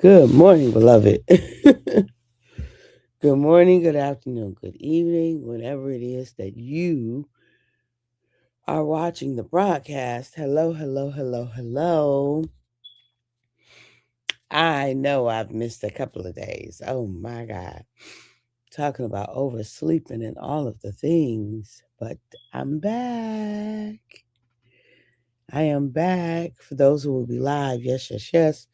Good morning, beloved. Good morning, good afternoon, good evening, whenever it is that you are watching the broadcast. Hello, hello, hello, hello. I know I've missed a couple of days. Oh my God. Talking about oversleeping and all of the things, but I'm back. I am back. For those who will be live, yes, yes, yes.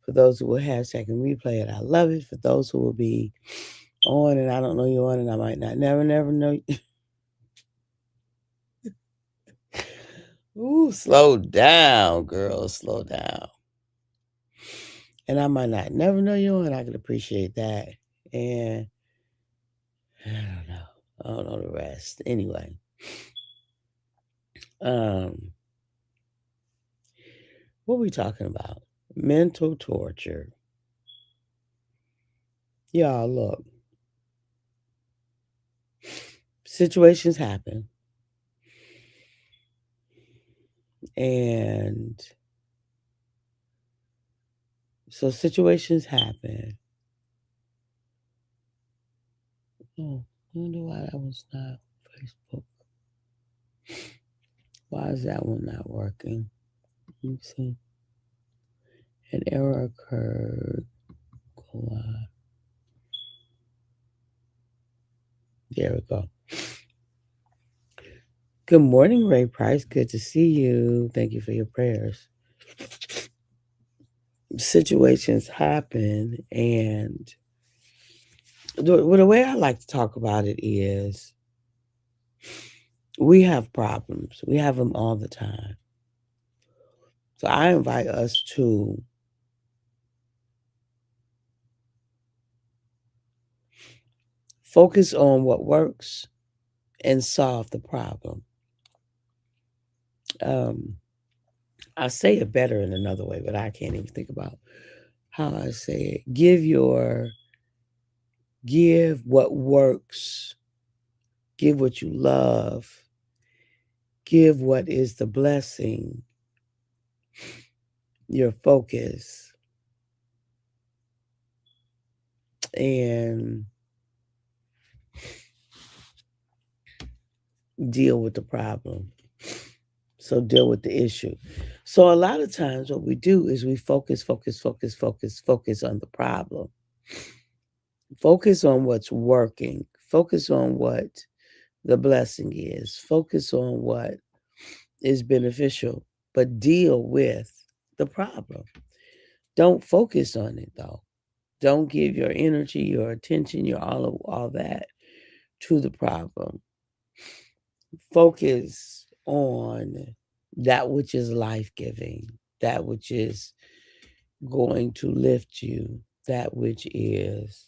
For those who will hashtag and replay it, I love it. For those who will be on and I don't know you're on and I might not never know. Ooh, slow down, girl. Slow down. And I might not never know you and I can appreciate that. And I don't know. I don't know the rest. Anyway. Um, what we talking about? Mental torture. Y'all look. Situations happen. And so situations happen. Oh, I wonder why that was not Facebook. Why is that one not working? Let me see. An error occurred. Go on. There we go. Good morning, Ray Price. Good to see you. Thank you for your prayers. Situations happen, and the way I like to talk about it is we have problems. We have them all the time. So I invite us to focus on what works and solve the problem. Um, I say it better in another way, but I can't even think about how I say it. Give what works, give what you love, give what is the blessing, your focus, and deal with the problem. So deal with the issue. So a lot of times what we do is we focus on the problem. Focus on what's working. Focus on what the blessing is. Focus on what is beneficial, but deal with the problem. Don't focus on it though. Don't give your energy, your attention, your all that to the problem. Focus on that which is life-giving, that which is going to lift you, that which is,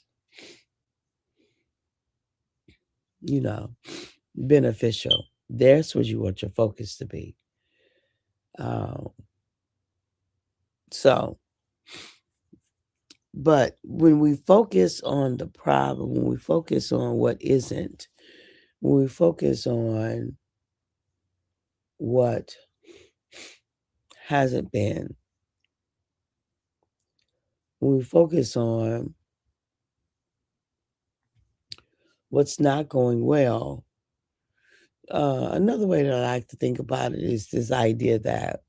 you know, beneficial. That's what you want your focus to be. Um, so, but when we focus on the problem, when we focus on what isn't, when we focus on what hasn't been, when we focus on what's not going well, another way that I like to think about it is this idea that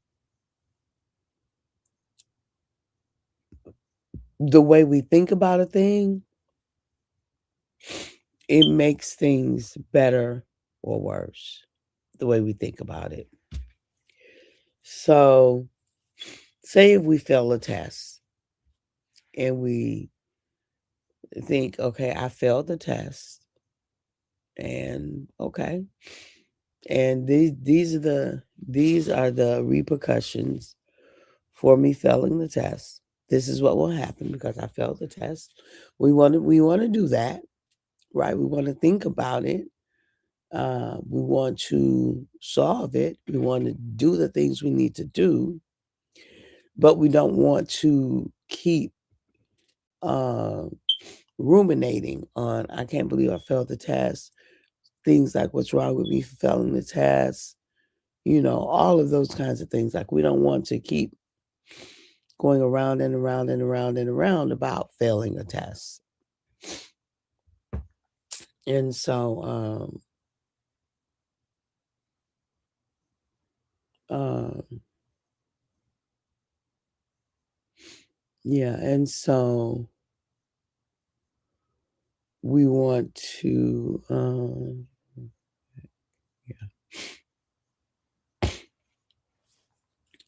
the way we think about a thing, it makes things better or worse, the way we think about it. So, say if we fail a test and we think, okay, I failed the test, and okay, and these are the repercussions for me failing the test. This is what will happen because I failed the test. We want to do that, right? We want to think about it. We want to solve it. We want to do the things we need to do, but we don't want to keep um, ruminating on. I can't believe I failed the test. Things like what's wrong with me for failing the test. All of those kinds of things. Like we don't want to keep going around and around and around and around about failing a test. And so, yeah, and so we want to,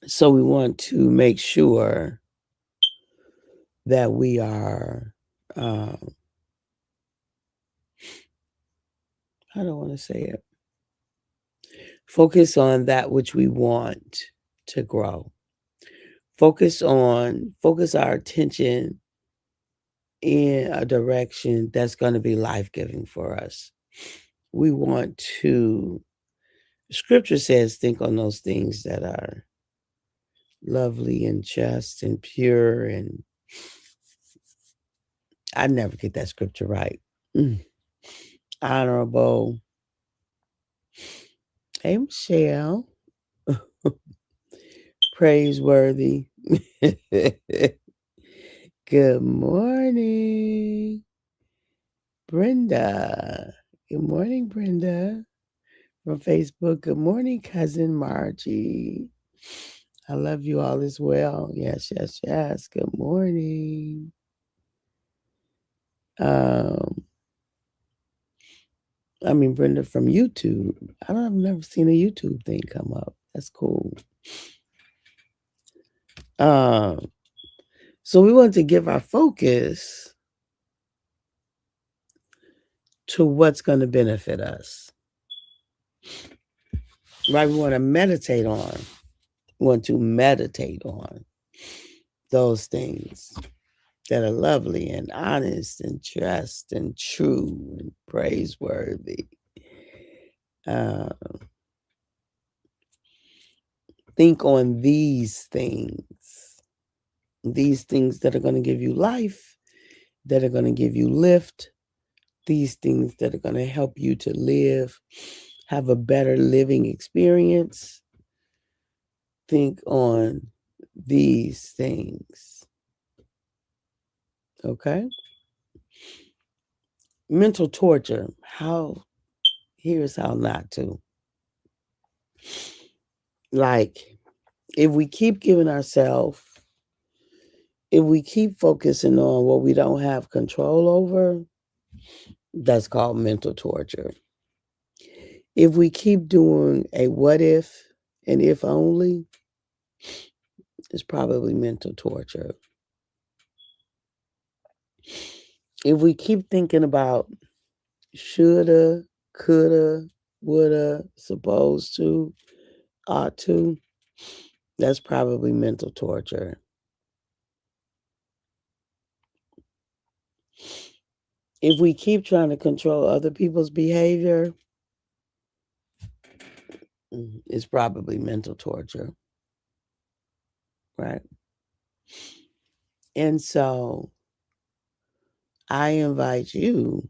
so we want to make sure that we are, how do I want to say it? Focus on that which we want to grow. Focus our attention in a direction that's going to be life-giving for us. We want to, scripture says, think on those things that are lovely and just and pure, and I never get that scripture right. Honorable. Hey, Michelle. Praiseworthy. Good morning, Brenda. Good morning, Brenda. From Facebook. Good morning, cousin Margie. I love you all as well. Yes, yes, yes. Good morning. Brenda from YouTube. I've never seen a YouTube thing come up. That's cool. So we want to give our focus to what's going to benefit us. Right? We want to meditate on those things that are lovely and honest and just and true and praiseworthy. Think on these things that are going to give you life, that are going to give you lift, these things that are going to help you to have a better living experience. Think on these things. Okay? Mental torture. Here's how not to. Like, if we keep focusing on what we don't have control over, that's called mental torture. If we keep doing a what if and if only, it's probably mental torture. If we keep thinking about shoulda, coulda, woulda, supposed to, ought to, that's probably mental torture. If we keep trying to control other people's behavior, it's probably mental torture. Right? And so I invite you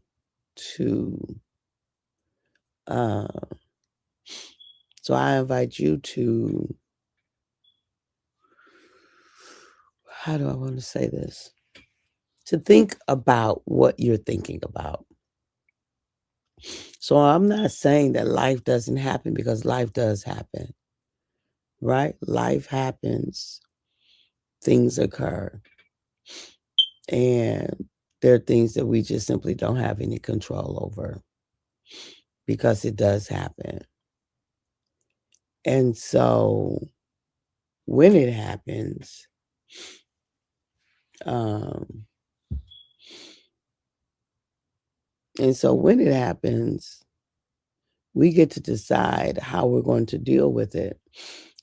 to how do I want to say this? To think about what you're thinking about. So I'm not saying that life doesn't happen, because life does happen, right? Life happens, things occur, and there are things that we just simply don't have any control over, because it does happen. And so when it happens, we get to decide how we're going to deal with it.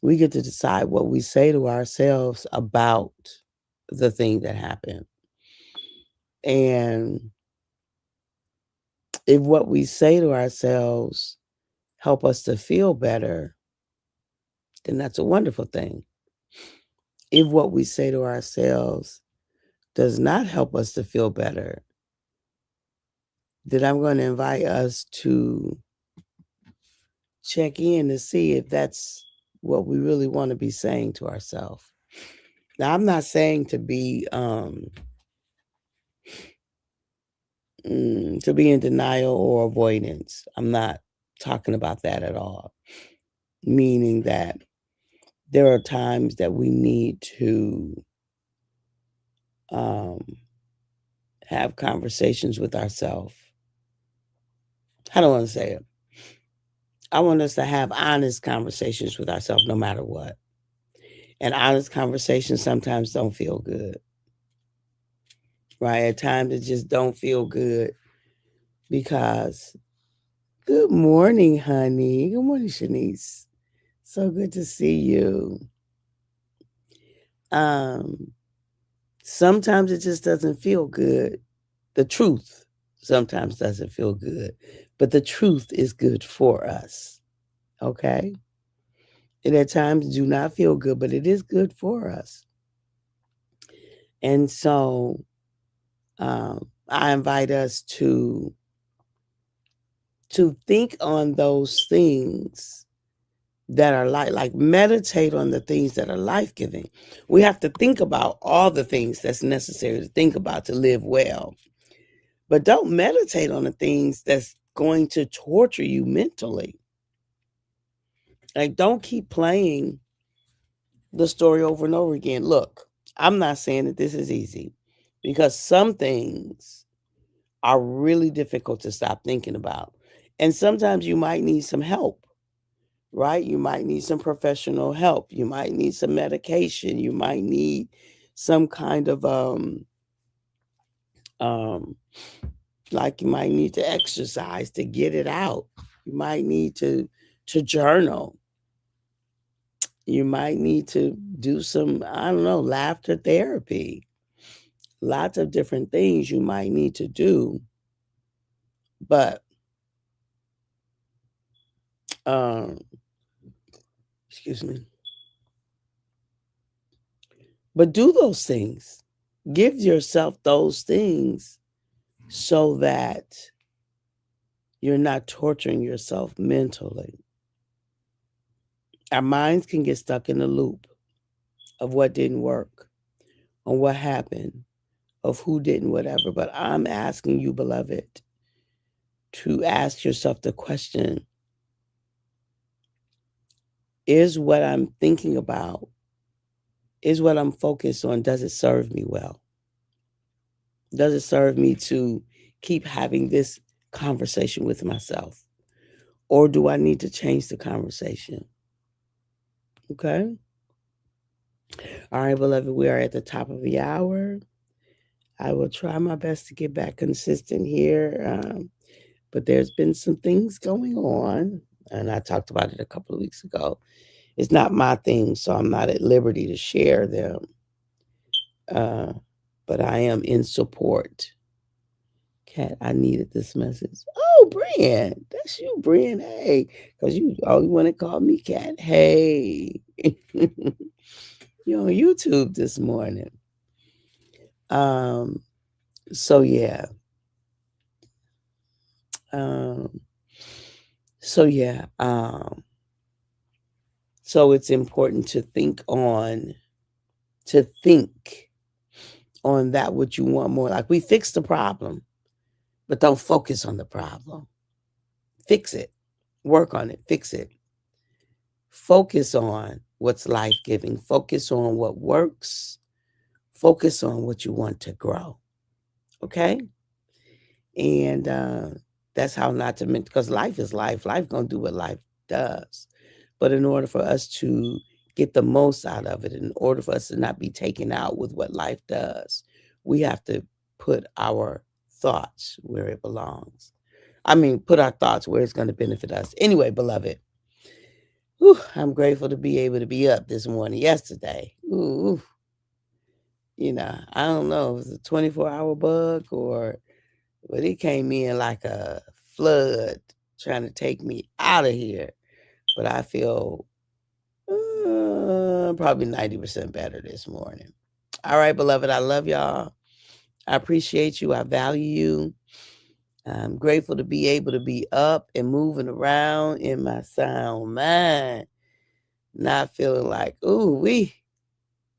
We get to decide what we say to ourselves about the thing that happened. And if what we say to ourselves help us to feel better, then that's a wonderful thing. If what we say to ourselves does not help us to feel better, then I'm going to invite us to check in to see if that's what we really want to be saying to ourselves. Now, I'm not saying to be in denial or avoidance. I'm not talking about that at all. Meaning that there are times that we need to um, have conversations with ourselves. I don't want to say it. I want us to have honest conversations with ourselves no matter what. And honest conversations sometimes don't feel good, right? At times it just don't feel good because, good morning, honey. Good morning, Shanice. So good to see you. Um, Sometimes it just doesn't feel good. The truth sometimes doesn't feel good, but the truth is good for us. Okay? And at times do not feel good, but it is good for us. And so I invite us to think on those things that are like meditate on the things that are life-giving. We have to think about all the things that's necessary to think about to live well. But don't meditate on the things that's going to torture you mentally. Like, don't keep playing the story over and over again. Look, I'm not saying that this is easy because some things are really difficult to stop thinking about. And sometimes you might need some help, right? You might need some professional help. You might need some medication. You might need some kind of um like you might need to exercise to get it out. You might need to journal. You might need to do some, I don't know, laughter therapy. Lots of different things you might need to do. But um excuse me. But do those things. Give yourself those things so that you're not torturing yourself mentally. Our minds can get stuck in a loop of what didn't work, on what happened, of who didn't whatever. But I'm asking you, beloved, to ask yourself the question, is what I'm thinking about, is what I'm focused on, does it serve me well? Does it serve me to keep having this conversation with myself? Or do I need to change the conversation? Okay. All right, beloved, we are at the top of the hour. I will try my best to get back consistent here. But there's been some things going on, and I talked about it a couple of weeks ago. It's not my thing, so I'm not at liberty to share them. Uh, but I am in support. Kat, I needed this message. Oh, Brian, that's you, Brian. Hey, because you always want to call me Kat. Hey, you're on YouTube this morning. Um, so yeah. Um, so yeah. So it's important to think on that what you want more. Like, we fix the problem, but don't focus on the problem. Fix it. Work on it. Fix it. Focus on what's life-giving. Focus on what works. Focus on what you want to grow. Okay? And that's how not to mention, because life is life. Life gonna do what life does. But in order for us to get the most out of it, in order for us to not be taken out with what life does, we have to put our thoughts where it belongs. I mean, put our thoughts where it's going to benefit us. Anyway, beloved, I'm grateful to be able to be up this morning. Yesterday, I don't know, it was a 24-hour bug but it came in like a flood trying to take me out of here. But I feel probably 90% better this morning. All right, beloved, I love y'all. I appreciate you. I value you. I'm grateful to be able to be up and moving around in my sound mind, not feeling like, ooh,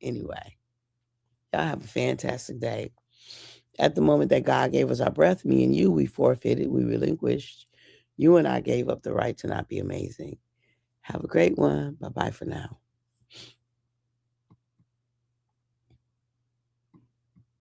anyway. Y'all have a fantastic day. At the moment that God gave us our breath, me and you, we forfeited, we relinquished. You and I gave up the right to not be amazing. Have a great one. Bye-bye for now.